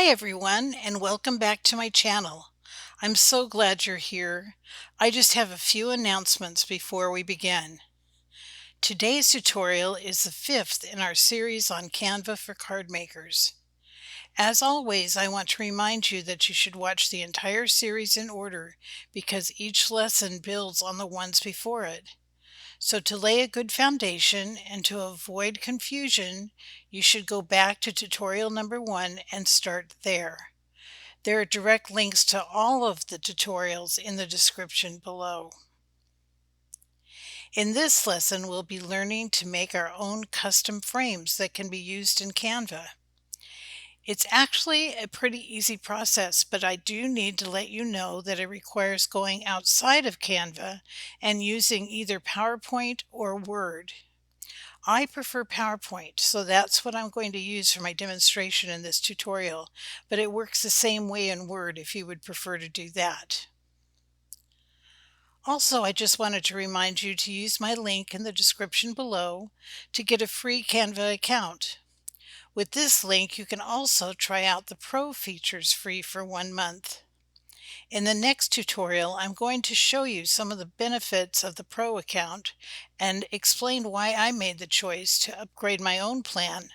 everyone, and welcome back to my channel. I'm so glad you're here. I just have a few announcements before we begin. Today's tutorial is the fifth in our series on Canva for card makers. As always, I want to remind you that you should watch the entire series in order because each lesson builds on the ones before it. So to lay a good foundation and to avoid confusion, you should go back to tutorial number 1 and start there. There are direct links to all of the tutorials in the description below. In this lesson, we'll be learning to make our own custom frames that can be used in Canva. It's actually a pretty easy process, but I do need to let you know that it requires going outside of Canva and using either PowerPoint or Word. I prefer PowerPoint, so that's what I'm going to use for my demonstration in this tutorial, but it works the same way in Word if you would prefer to do that. Also, I just wanted to remind you to use my link in the description below to get a free Canva account. With this link, you can also try out the Pro features free for 1 month. In the next tutorial, I'm going to show you some of the benefits of the Pro account and explain why I made the choice to upgrade my own plan.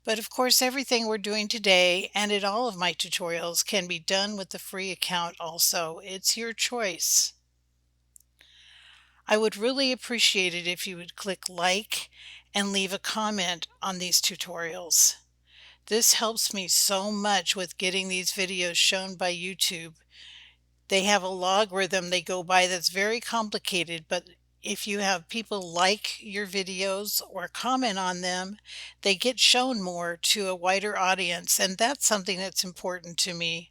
But of course, everything we're doing today and in all of my tutorials can be done with the free account also. It's your choice. I would really appreciate it if you would click like and leave a comment on these tutorials. This helps me so much with getting these videos shown by YouTube. They have a logarithm they go by that's very complicated, but if you have people like your videos or comment on them, they get shown more to a wider audience, and that's something that's important to me.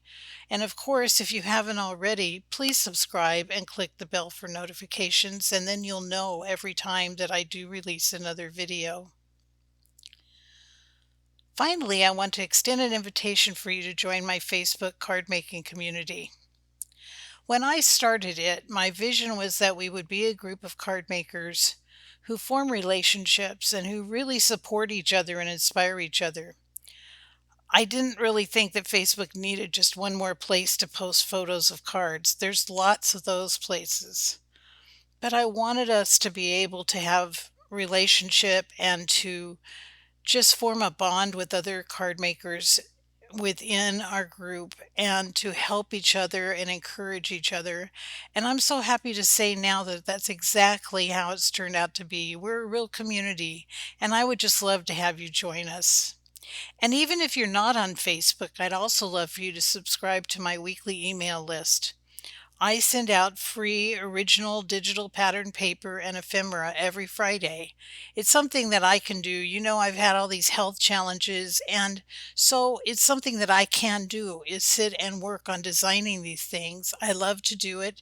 And of course, if you haven't already, please subscribe and click the bell for notifications, and then you'll know every time that I do release another video. Finally, I want to extend an invitation for you to join my Facebook card making community. When I started it, my vision was that we would be a group of card makers who form relationships and who really support each other and inspire each other. I didn't really think that Facebook needed just one more place to post photos of cards. There's lots of those places. But I wanted us to be able to have relationship and to just form a bond with other card makers within our group and to help each other and encourage each other. And I'm so happy to say now that that's exactly how it's turned out to be. We're a real community, and I would just love to have you join us. And even if you're not on Facebook, I'd also love for you to subscribe to my weekly email list. I send out free original digital pattern paper and ephemera every Friday. It's something that I can do. You know, I've had all these health challenges, and so it's something that I can do is sit and work on designing these things. I love to do it,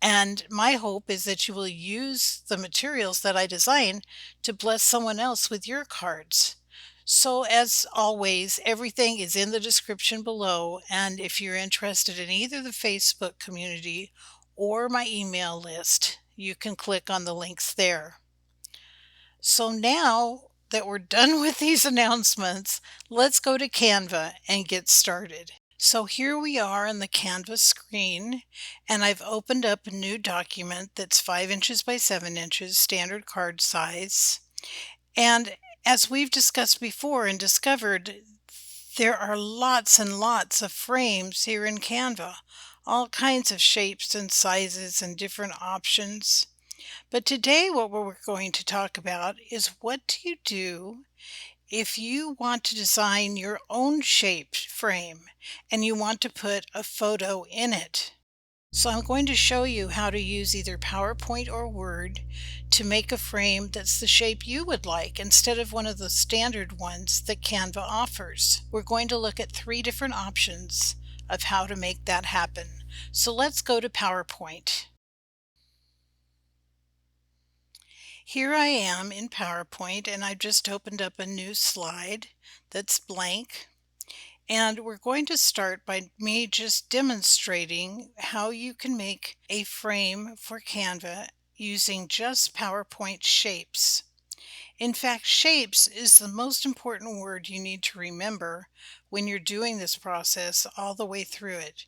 and my hope is that you will use the materials that I design to bless someone else with your cards. So as always, everything is in the description below, and if you're interested in either the Facebook community or my email list, you can click on the links there. So now that we're done with these announcements, let's go to Canva and get started. So here we are on the Canva screen, and I've opened up a new document that's 5 inches by 7 inches, standard card size. And as we've discussed before and discovered, there are lots and lots of frames here in Canva, all kinds of shapes and sizes and different options. But today what we're going to talk about is what do you do if you want to design your own shaped frame and you want to put a photo in it. So I'm going to show you how to use either PowerPoint or Word to make a frame that's the shape you would like instead of one of the standard ones that Canva offers. We're going to look at 3 different options of how to make that happen. So let's go to PowerPoint. Here I am in PowerPoint, and I've just opened up a new slide that's blank. And we're going to start by me just demonstrating how you can make a frame for Canva using just PowerPoint shapes. In fact, shapes is the most important word you need to remember when you're doing this process all the way through it.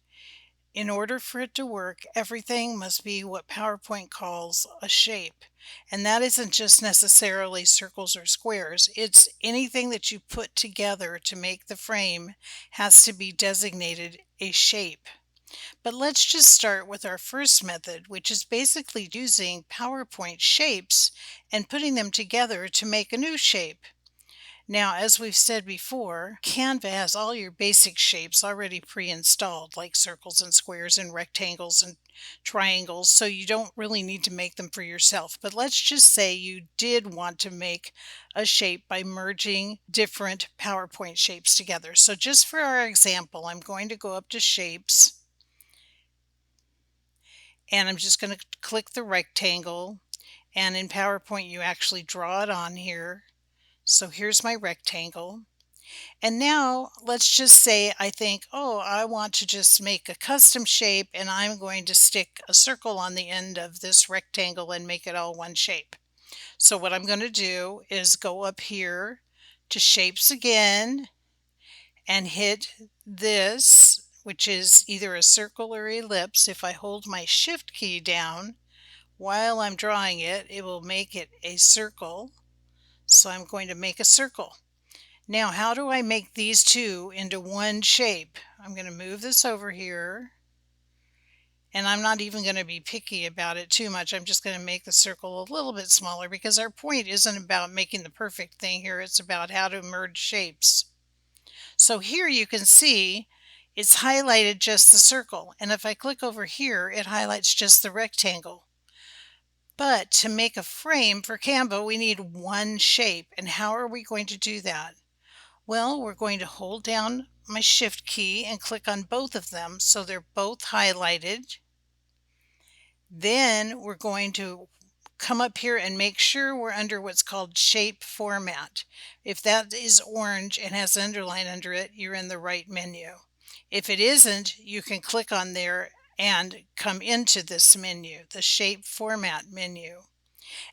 In order for it to work, everything must be what PowerPoint calls a shape. And that isn't just necessarily circles or squares. It's anything that you put together to make the frame has to be designated a shape. But let's just start with our first method, which is basically using PowerPoint shapes and putting them together to make a new shape. Now, as we've said before, Canva has all your basic shapes already pre-installed, like circles and squares and rectangles and triangles, so you don't really need to make them for yourself. But let's just say you did want to make a shape by merging different PowerPoint shapes together. So just for our example, I'm going to go up to Shapes, and I'm just going to click the rectangle, and in PowerPoint you actually draw it on here. So here's my rectangle. And now let's just say I think, oh, I want to just make a custom shape, and I'm going to stick a circle on the end of this rectangle and make it all one shape. So what I'm going to do is go up here to Shapes again and hit this, which is either a circle or ellipse. If I hold my Shift key down while I'm drawing it, it will make it a circle. So I'm going to make a circle. Now, how do I make these two into one shape? I'm going to move this over here, and I'm not even going to be picky about it too much. I'm just going to make the circle a little bit smaller because our point isn't about making the perfect thing here. It's about how to merge shapes. So here you can see it's highlighted just the circle, and if I click over here, it highlights just the rectangle. But to make a frame for Canva, we need one shape. And how are we going to do that? Well, we're going to hold down my Shift key and click on both of them so they're both highlighted. Then we're going to come up here and make sure we're under what's called Shape Format. If that is orange and has an underline under it, you're in the right menu. If it isn't, you can click on there and come into this menu, the Shape Format menu.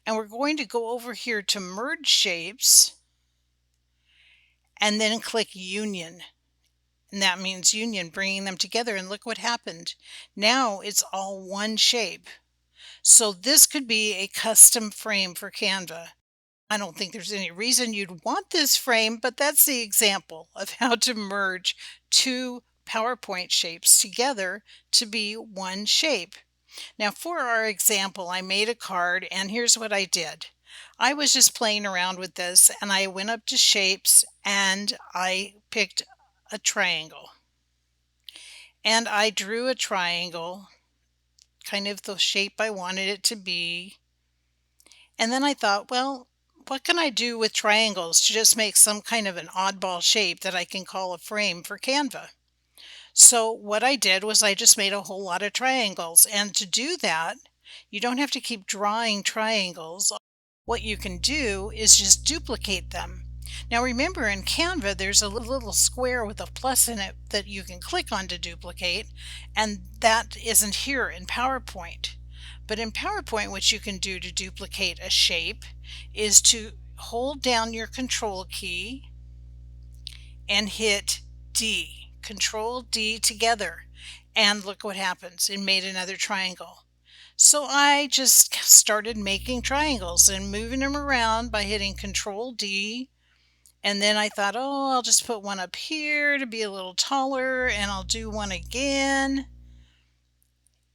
And we're going to go over here to Merge Shapes and then click Union. And that means union, bringing them together, and look what happened. Now it's all one shape. So this could be a custom frame for Canva. I don't think there's any reason you'd want this frame, but that's the example of how to merge two PowerPoint shapes together to be one shape. Now for our example, I made a card, and here's what I did. I was just playing around with this, and I went up to Shapes and I picked a triangle. And I drew a triangle, kind of the shape I wanted it to be. And then I thought, well, what can I do with triangles to just make some kind of an oddball shape that I can call a frame for Canva? So what I did was I just made a whole lot of triangles. And to do that, you don't have to keep drawing triangles. What you can do is just duplicate them. Now remember, in Canva there's a little square with a plus in it that you can click on to duplicate, and that isn't here in PowerPoint. But in PowerPoint, what you can do to duplicate a shape is to hold down your Control key and hit D. Control D together, and look what happens. It made another triangle. So I just started making triangles and moving them around by hitting Control D. And then I thought, oh, I'll just put one up here to be a little taller, and I'll do one again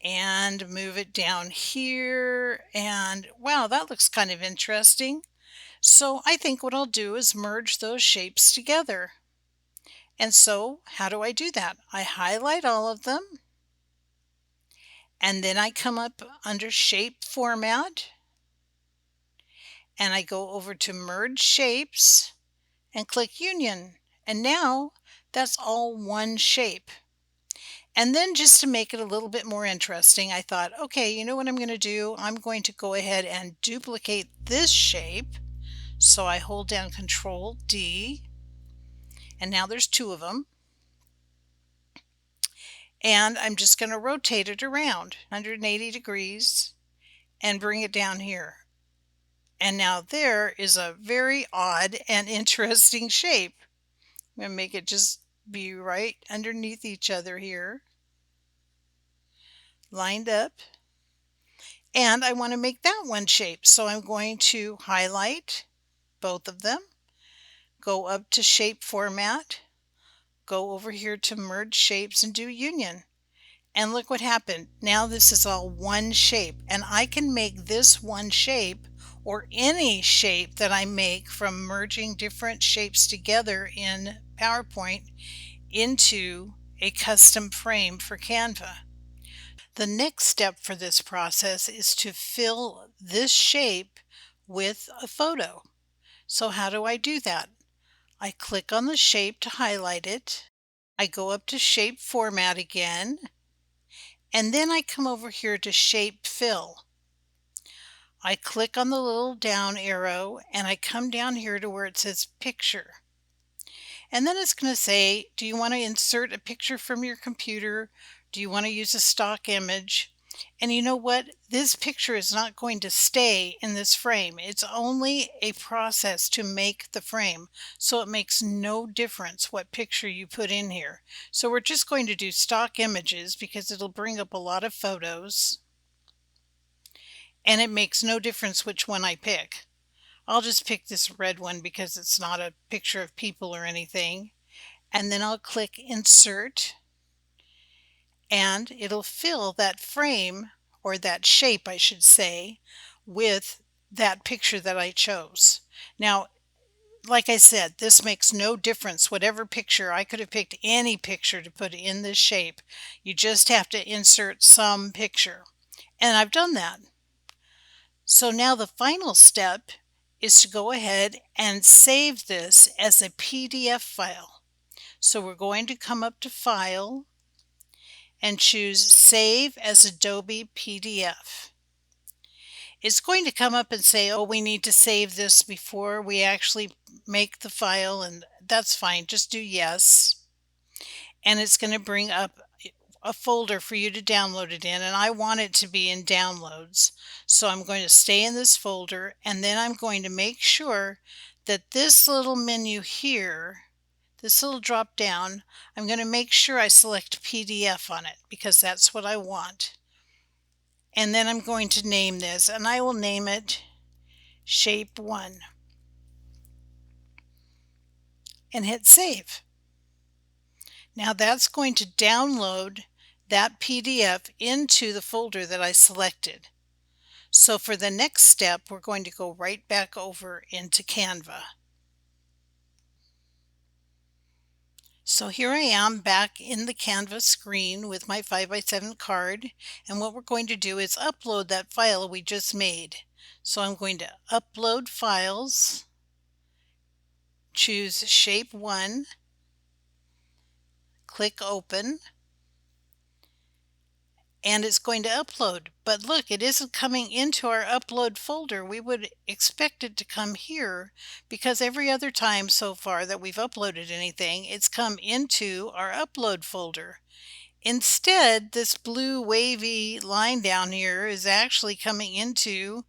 and move it down here. And wow, that looks kind of interesting. So I think what I'll do is merge those shapes together. And so how do I do that? I highlight all of them, and then I come up under Shape Format, and I go over to Merge Shapes and click Union. And now that's all one shape. And then just to make it a little bit more interesting, I thought, okay, you know what I'm going to do? I'm going to go ahead and duplicate this shape. So I hold down Control D, and now there's two of them. And I'm just going to rotate it around 180 degrees and bring it down here. And now there is a very odd and interesting shape. I'm going to make it just be right underneath each other here, lined up. And I want to make that one shape. So I'm going to highlight both of them, go up to Shape Format, go over here to Merge Shapes and do Union. And look what happened. Now this is all one shape, and I can make this one shape or any shape that I make from merging different shapes together in PowerPoint into a custom frame for Canva. The next step for this process is to fill this shape with a photo. So how do I do that? I click on the shape to highlight it. I go up to Shape Format again, and then I come over here to Shape Fill. I click on the little down arrow and I come down here to where it says Picture. And then it's going to say, do you want to insert a picture from your computer? Do you want to use a stock image? And you know what? This picture is not going to stay in this frame. It's only a process to make the frame. So it makes no difference what picture you put in here. So we're just going to do stock images because it'll bring up a lot of photos. And it makes no difference which one I pick. I'll just pick this red one because it's not a picture of people or anything. And then I'll click Insert, and it'll fill that frame, or that shape I should say, with that picture that I chose. Now, like I said, this makes no difference. Whatever picture, I could have picked any picture to put in this shape. You just have to insert some picture. And I've done that. So now the final step is to go ahead and save this as a PDF file. So we're going to come up to File and choose Save as Adobe PDF. It's going to come up and say, oh, we need to save this before we actually make the file, and that's fine. Just do yes. And it's going to bring up a folder for you to download it in, and I want it to be in Downloads. So I'm going to stay in this folder, and then I'm going to make sure that this little menu here, this little drop down, I'm going to make sure I select PDF on it because that's what I want. And then I'm going to name this, and I will name it Shape 1 and hit Save. Now that's going to download that PDF into the folder that I selected. So for the next step, we're going to go right back over into Canva. So here I am back in the Canva screen with my 5x7 card, and what we're going to do is upload that file we just made. So I'm going to upload files, choose Shape 1, click Open, and it's going to upload. But look, it isn't coming into our upload folder. We would expect it to come here because every other time so far that we've uploaded anything, it's come into our upload folder. Instead, this blue wavy line down here is actually coming into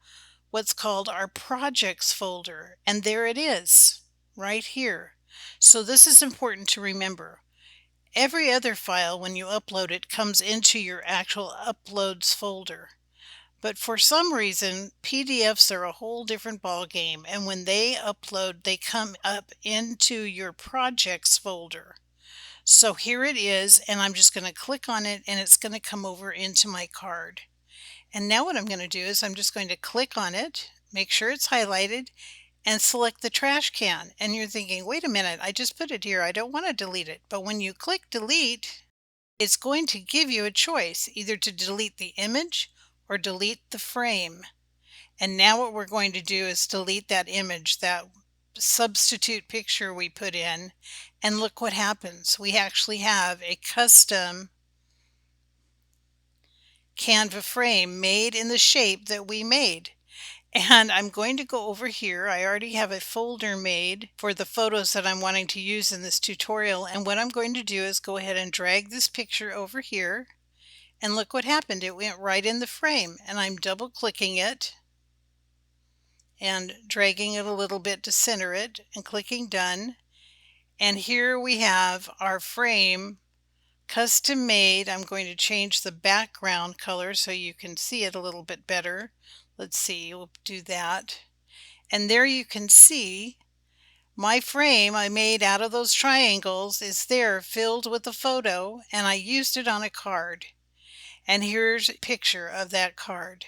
what's called our projects folder, and there it is right here. So this is important to remember. Every other file, when you upload it, comes into your actual uploads folder. But for some reason, PDFs are a whole different ball game, and when they upload, they come up into your projects folder. So here it is, and I'm just going to click on it, and it's going to come over into my card. And now what I'm going to do is I'm just going to click on it, make sure it's highlighted, and select the trash can. And you're thinking, wait a minute, I just put it here. I don't want to delete it. But when you click delete, it's going to give you a choice, either to delete the image or delete the frame. And now what we're going to do is delete that image, that substitute picture we put in, and look what happens. We actually have a custom Canva frame made in the shape that we made. And I'm going to go over here. I already have a folder made for the photos that I'm wanting to use in this tutorial. And what I'm going to do is go ahead and drag this picture over here. And look what happened. It went right in the frame. And I'm double clicking it. and dragging it a little bit to center it and clicking done. And here we have our frame custom made. I'm going to change the background color so you can see it a little bit better. Let's see, we'll do that. And there you can see my frame I made out of those triangles is there filled with a photo, and I used it on a card. And here's a picture of that card.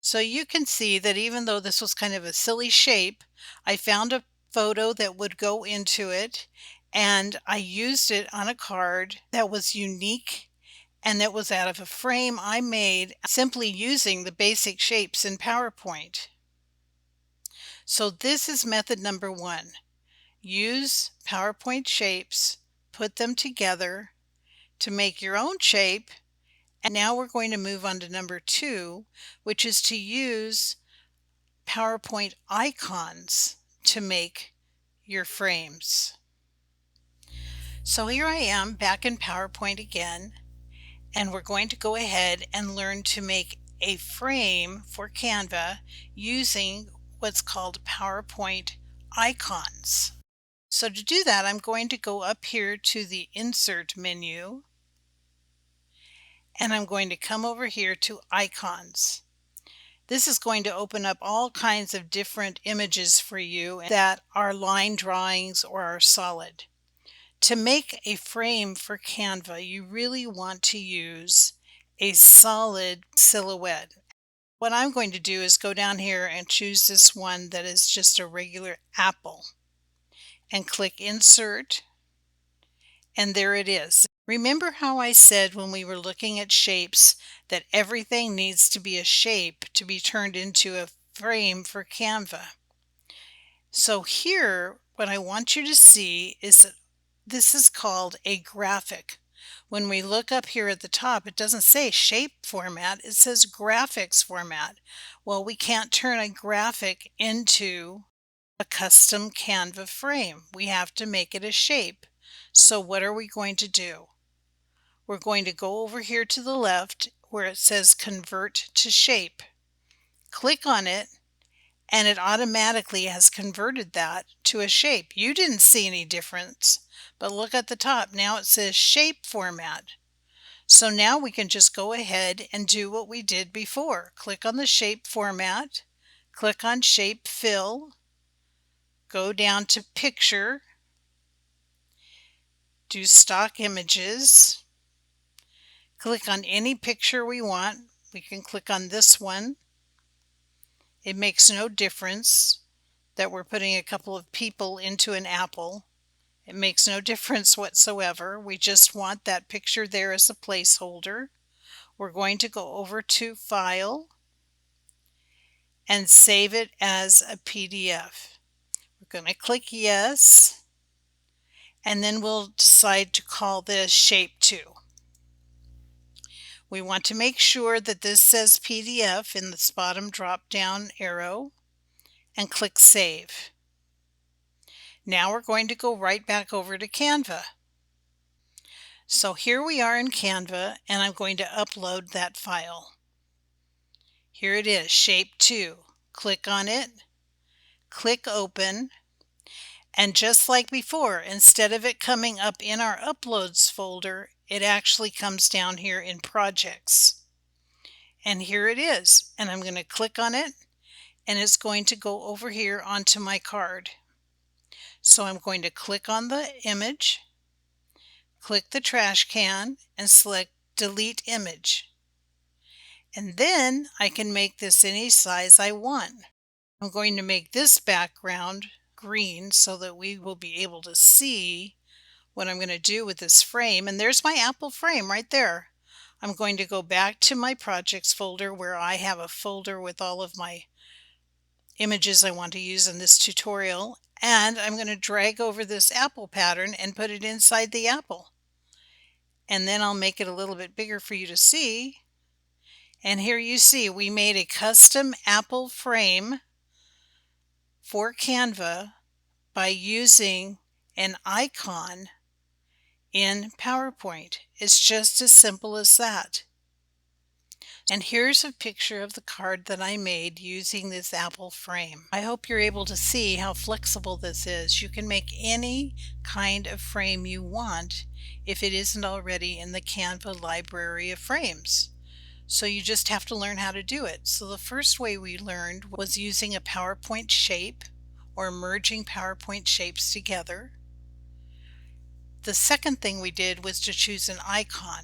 So you can see that even though this was kind of a silly shape, I found a photo that would go into it, and I used it on a card that was unique and that was out of a frame I made simply using the basic shapes in PowerPoint. So this is method number 1. Use PowerPoint shapes, put them together to make your own shape. And now we're going to move on to number 2, which is to use PowerPoint icons to make your frames. So here I am back in PowerPoint again, and we're going to go ahead and learn to make a frame for Canva using what's called PowerPoint icons. So to do that, I'm going to go up here to the Insert menu, and I'm going to come over here to Icons. This is going to open up all kinds of different images for you that are line drawings or are solid. To make a frame for Canva, you really want to use a solid silhouette. What I'm going to do is go down here and choose this one that is just a regular apple and click Insert, and there it is. Remember how I said when we were looking at shapes that everything needs to be a shape to be turned into a frame for Canva? So here, what I want you to see is that this is called a graphic. When we look up here at the top, it doesn't say shape format, it says graphics format. Well, we can't turn a graphic into a custom Canva frame. We have to make it a shape. So what are we going to do? We're going to go over here to the left where it says Convert to Shape. Click on it, and it automatically has converted that to a shape. You didn't see any difference, but look at the top. Now it says Shape Format. So now we can just go ahead and do what we did before. Click on the Shape Format, click on Shape Fill, go down to Picture, do Stock Images, click on any picture we want. We can click on this one. It makes no difference that we're putting a couple of people into an apple. It makes no difference whatsoever. We just want that picture there as a placeholder. We're going to go over to File and save it as a PDF. We're going to click Yes, and then we'll decide to call this Shape 2. We want to make sure that this says PDF in this bottom drop down arrow and click Save. Now we're going to go right back over to Canva. So here we are in Canva, and I'm going to upload that file. Here it is, Shape 2. Click on it, click Open, and just like before, instead of it coming up in our Uploads folder, it actually comes down here in Projects. And here it is, and I'm going to click on it, and it's going to go over here onto my card. So I'm going to click on the image, click the trash can, and select Delete Image. And then I can make this any size I want. I'm going to make this background green so that we will be able to see what I'm going to do with this frame. And there's my apple frame right there. I'm going to go back to my projects folder where I have a folder with all of my images I want to use in this tutorial, and I'm going to drag over this apple pattern and put it inside the apple. And then I'll make it a little bit bigger for you to see. And here you see we made a custom apple frame for Canva by using an icon in PowerPoint. It's just as simple as that. And here's a picture of the card that I made using this apple frame. I hope you're able to see how flexible this is. You can make any kind of frame you want if it isn't already in the Canva library of frames. So you just have to learn how to do it. So the first way we learned was using a PowerPoint shape or merging PowerPoint shapes together. The second thing we did was to choose an icon.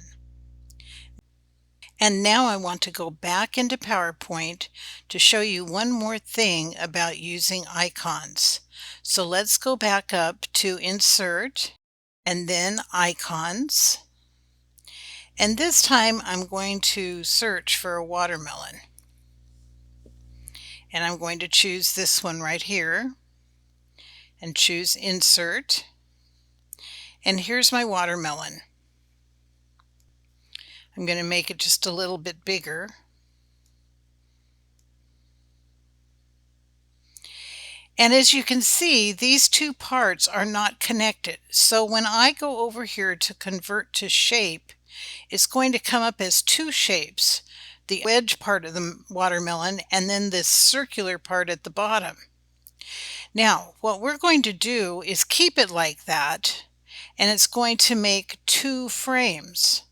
And now I want to go back into PowerPoint to show you one more thing about using icons. So let's go back up to Insert and then Icons. And this time I'm going to search for a watermelon. And I'm going to choose this one right here and choose Insert. And here's my watermelon. I'm going to make it just a little bit bigger. And as you can see, these two parts are not connected. So when I go over here to convert to shape, it's going to come up as two shapes, the wedge part of the watermelon and then this circular part at the bottom. Now, what we're going to do is keep it like that, and it's going to make two frames.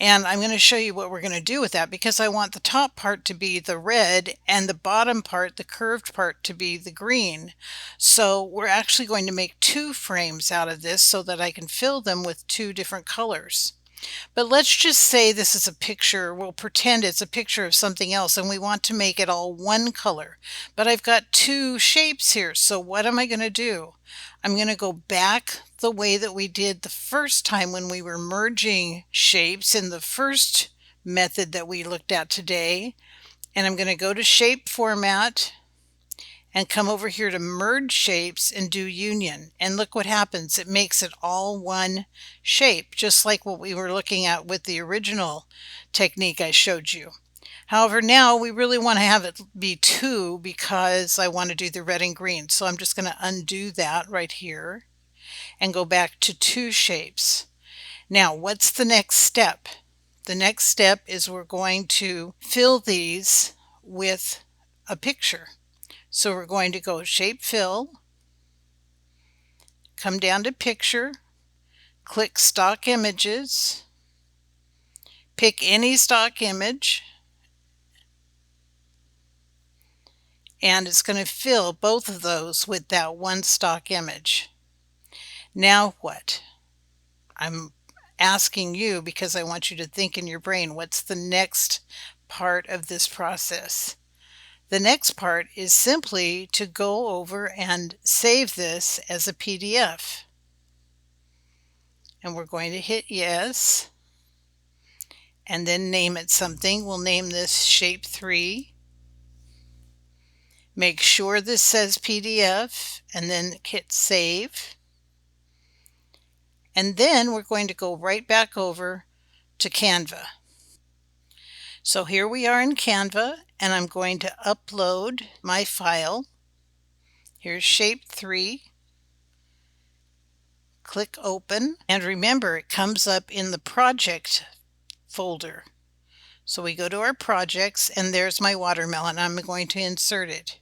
And I'm going to show you what we're going to do with that, because I want the top part to be the red and the bottom part, the curved part, to be the green. So we're actually going to make two frames out of this so that I can fill them with two different colors. But let's just say this is a picture. We'll pretend it's a picture of something else and we want to make it all one color. But I've got two shapes here. So what am I going to do? I'm going to go back the way that we did the first time when we were merging shapes in the first method that we looked at today. And I'm going to go to Shape Format and come over here to Merge Shapes and do Union. And look what happens. It makes it all one shape, just like what we were looking at with the original technique I showed you. However, now we really want to have it be two because I want to do the red and green. So I'm just going to undo that right here and go back to two shapes. Now, what's the next step? The next step is we're going to fill these with a picture. So we're going to go Shape Fill, come down to Picture, click Stock Images, pick any stock image, and it's going to fill both of those with that one stock image. Now what? I'm asking you because I want you to think in your brain, what's the next part of this process? The next part is simply to go over and save this as a PDF. And we're going to hit yes, and then name it something. We'll name this Shape 3. Make sure this says PDF, and then hit Save. And then we're going to go right back over to Canva. So here we are in Canva, and I'm going to upload my file. Here's Shape 3. Click Open, and remember it comes up in the Project folder. So we go to our projects, and there's my watermelon. I'm going to insert it.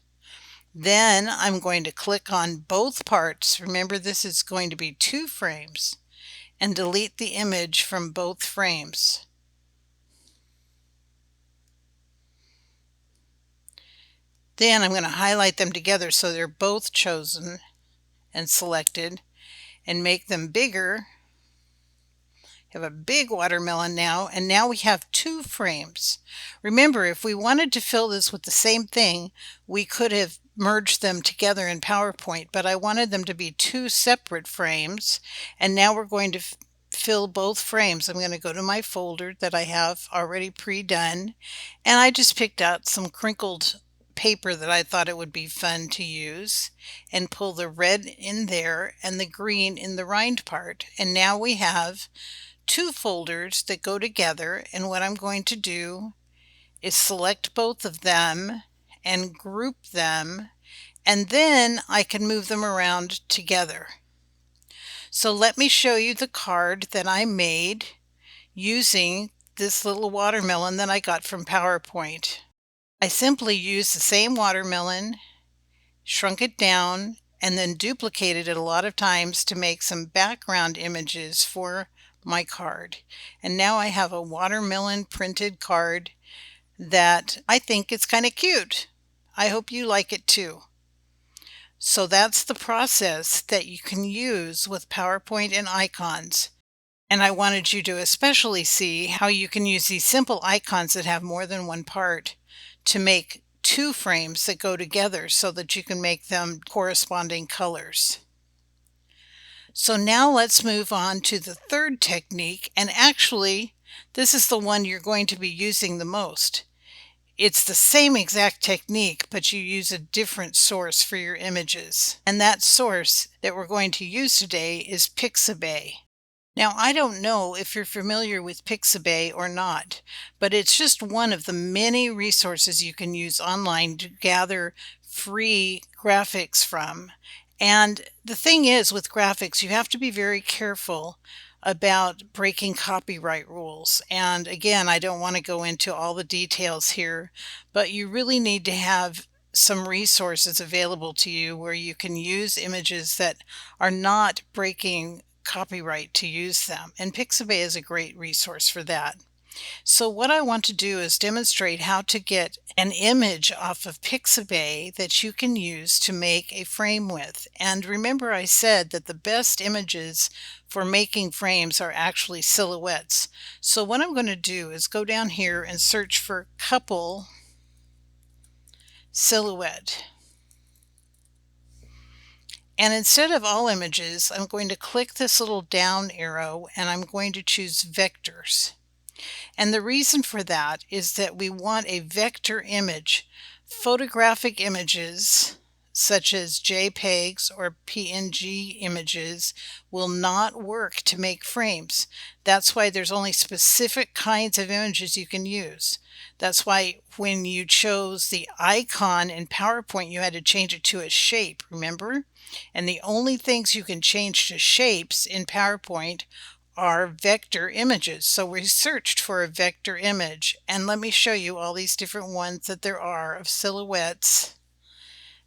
Then I'm going to click on both parts. Remember, this is going to be two frames, and delete the image from both frames. Then I'm going to highlight them together so they're both chosen and selected, and make them bigger. Have a big watermelon now, and now we have two frames. Remember, if we wanted to fill this with the same thing, we could have merged them together in PowerPoint, but I wanted them to be two separate frames, and now we're going to fill both frames. I'm going to go to my folder that I have already pre-done, and I just picked out some crinkled paper that I thought it would be fun to use, and pull the red in there and the green in the rind part. And now we have two folders that go together, and what I'm going to do is select both of them and group them, and then I can move them around together. So let me show you the card that I made using this little watermelon that I got from PowerPoint. I simply used the same watermelon, shrunk it down, and then duplicated it a lot of times to make some background images for my card. And now I have a watermelon printed card that I think is kind of cute. I hope you like it too. So that's the process that you can use with PowerPoint and icons. And I wanted you to especially see how you can use these simple icons that have more than one part to make two frames that go together so that you can make them corresponding colors. So now let's move on to the third technique, and actually this is the one you're going to be using the most. It's the same exact technique, but you use a different source for your images. And that source that we're going to use today is PIXABAY. Now, I don't know if you're familiar with PIXABAY or not, but it's just one of the many resources you can use online to gather free graphics from. And the thing is, with graphics, you have to be very careful about breaking copyright rules. And again, I don't want to go into all the details here, but you really need to have some resources available to you where you can use images that are not breaking copyright to use them. And PIXABAY is a great resource for that. So what I want to do is demonstrate how to get an image off of PIXABAY that you can use to make a frame with. And remember, I said that the best images for making frames are actually silhouettes. So what I'm going to do is go down here and search for couple silhouette. And instead of all images, I'm going to click this little down arrow and I'm going to choose vectors. And the reason for that is that we want a vector image. Photographic images such as JPEGs or PNG images will not work to make frames. That's why there's only specific kinds of images you can use. That's why when you chose the icon in PowerPoint, you had to change it to a shape, remember? And the only things you can change to shapes in PowerPoint are vector images. So we searched for a vector image, and let me show you all these different ones that there are of silhouettes.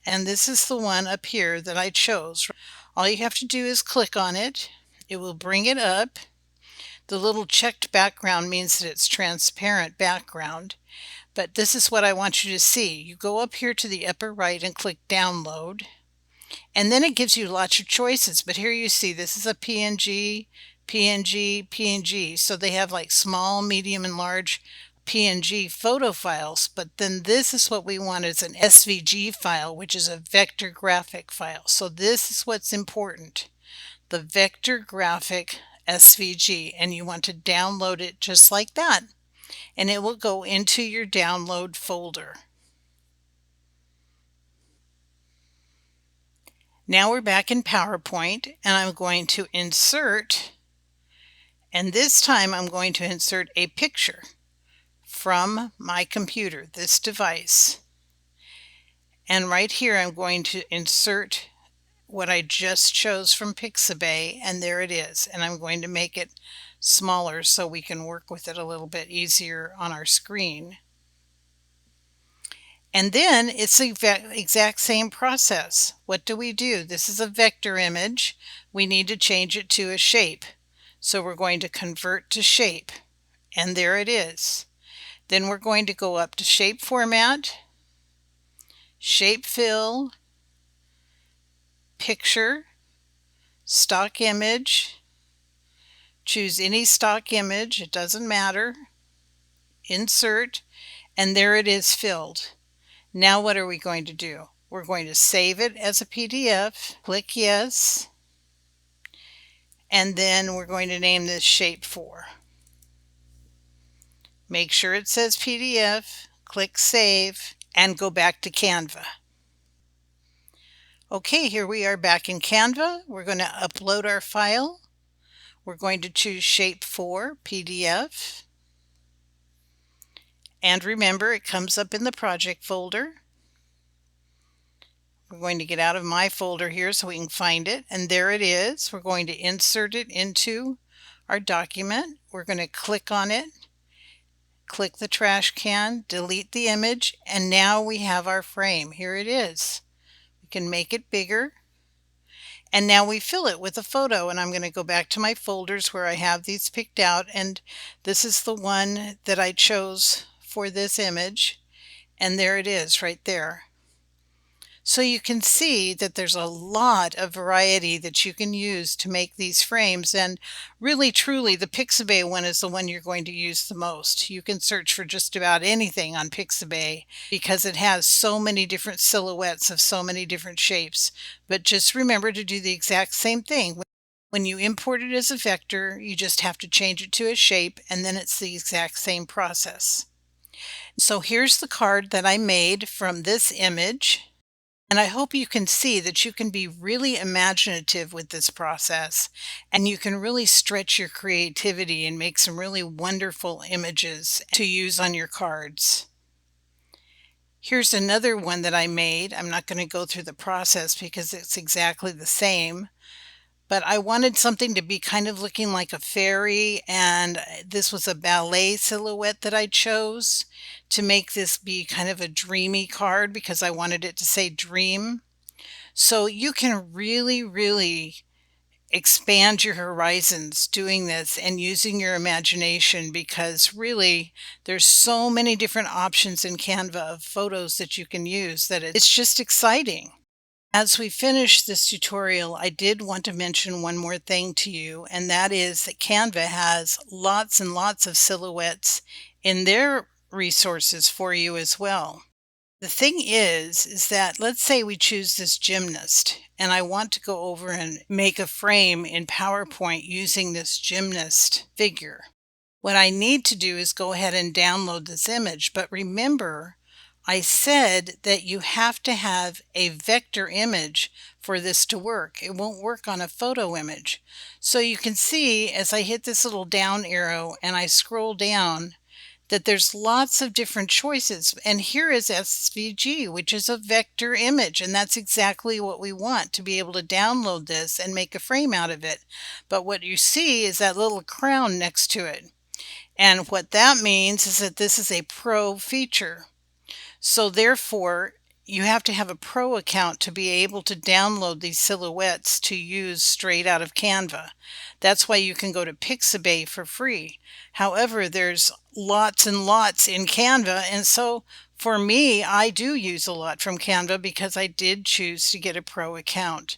And this is the one up here that I chose. All you have to do is click on it. It will bring it up. The little checked background means that it's transparent background. But this is what I want you to see. You go up here to the upper right and click download. And then it gives you lots of choices. But here you see this is a PNG, PNG, PNG. So they have like small, medium, and large PNG photo files. But then this is what we want is an SVG file, which is a vector graphic file. So this is what's important, the vector graphic SVG. And you want to download it just like that. And it will go into your download folder. Now we're back in PowerPoint, and I'm going to insert, and this time I'm going to insert a picture from my computer, this device. And right here I'm going to insert what I just chose from PIXABAY, and there it is. And I'm going to make it smaller so we can work with it a little bit easier on our screen. And then it's the exact same process. What do we do? This is a vector image. We need to change it to a shape. So we're going to convert to shape. And there it is. Then we're going to go up to Shape Format, Shape Fill, Picture, Stock Image. Choose any stock image, it doesn't matter. Insert, and there it is filled. Now what are we going to do? We're going to save it as a PDF, click yes, and then we're going to name this Shape 4. Make sure it says PDF, click Save, and go back to Canva. Okay, here we are back in Canva. We're going to upload our file. We're going to choose Shape 4, PDF. And remember, it comes up in the project folder. We're going to get out of my folder here so we can find it. And there it is. We're going to insert it into our document. We're going to click on it. click the trash can, delete the image, and now we have our frame. Here it is. We can make it bigger. And now we fill it with a photo, and I'm going to go back to my folders where I have these picked out, and this is the one that I chose for this image, and there it is right there. So you can see that there's a lot of variety that you can use to make these frames, and really truly the PIXABAY one is the one you're going to use the most. You can search for just about anything on PIXABAY because it has so many different silhouettes of so many different shapes. But just remember to do the exact same thing. When you import it as a vector, you just have to change it to a shape, and then it's the exact same process. So here's the card that I made from this image. And I hope you can see that you can be really imaginative with this process, and you can really stretch your creativity and make some really wonderful images to use on your cards. Here's another one that I made. I'm not going to go through the process because it's exactly the same, but I wanted something to be kind of looking like a fairy, and this was a ballet silhouette that I chose to make this be kind of a dreamy card because I wanted it to say dream. So you can really expand your horizons doing this and using your imagination, because really there's so many different options in Canva of photos that you can use that it's just exciting. As we finish this tutorial, I did want to mention one more thing to you, and that is that Canva has lots and lots of silhouettes in their resources for you as well. The thing is that let's say we choose this gymnast, and I want to go over and make a frame in PowerPoint using this gymnast figure. What I need to do is go ahead and download this image, but remember, I said that you have to have a vector image for this to work. It won't work on a photo image. So you can see as I hit this little down arrow and I scroll down that there's lots of different choices. And here is SVG, which is a vector image, and that's exactly what we want, to be able to download this and make a frame out of it. But what you see is that little crown next to it. And what that means is that this is a pro feature. So therefore, you have to have a pro account to be able to download these silhouettes to use straight out of Canva. That's why you can go to PIXABAY for free. However, there's lots and lots in Canva, and so for me, I do use a lot from Canva because I did choose to get a pro account.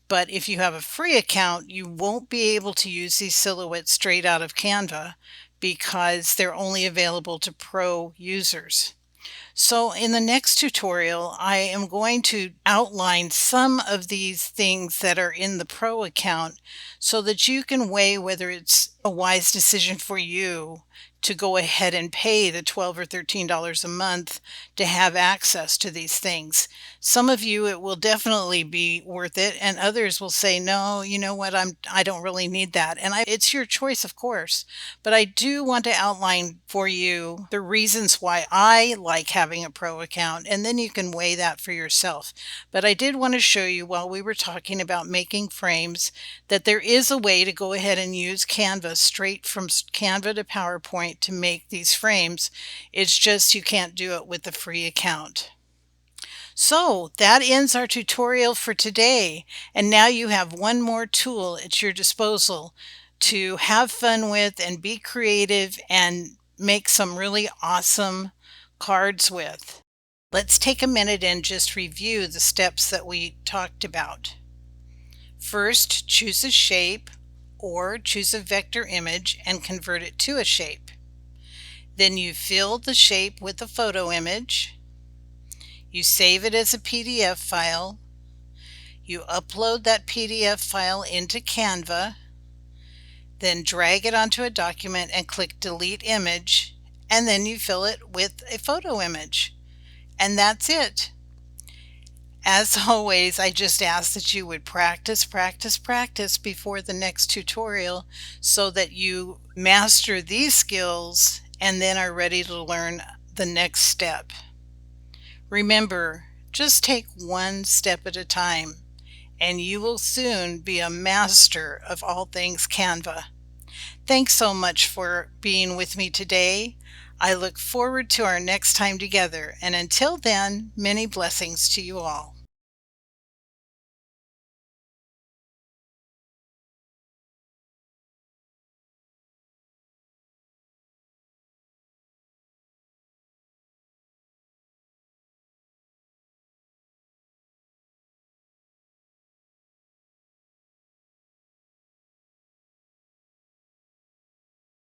But if you have a free account, you won't be able to use these silhouettes straight out of Canva because they're only available to pro users. So in the next tutorial, I am going to outline some of these things that are in the Pro account so that you can weigh whether it's a wise decision for you to go ahead and pay the $12 or $13 a month to have access to these things. Some of you, it will definitely be worth it, and others will say, no, you know what, I don't really need that. And it's your choice, of course, but I do want to outline for you the reasons why I like having a pro account, and then you can weigh that for yourself. But I did want to show you, while we were talking about making frames, that there is a way to go ahead and use Canva straight from Canva to PowerPoint to make these frames. It's just you can't do it with the free account. So that ends our tutorial for today, and now you have one more tool at your disposal to have fun with and be creative and make some really awesome cards with. Let's take a minute and just review the steps that we talked about. First, choose a shape or choose a vector image and convert it to a shape. Then you fill the shape with a photo image. You save it as a PDF file. You upload that PDF file into Canva. Then drag it onto a document and click Delete Image, and then you fill it with a photo image. And that's it. As always, I just ask that you would practice before the next tutorial so that you master these skills and then are ready to learn the next step. Remember, just take one step at a time, and you will soon be a master of all things Canva. Thanks so much for being with me today. I look forward to our next time together, and until then, many blessings to you all.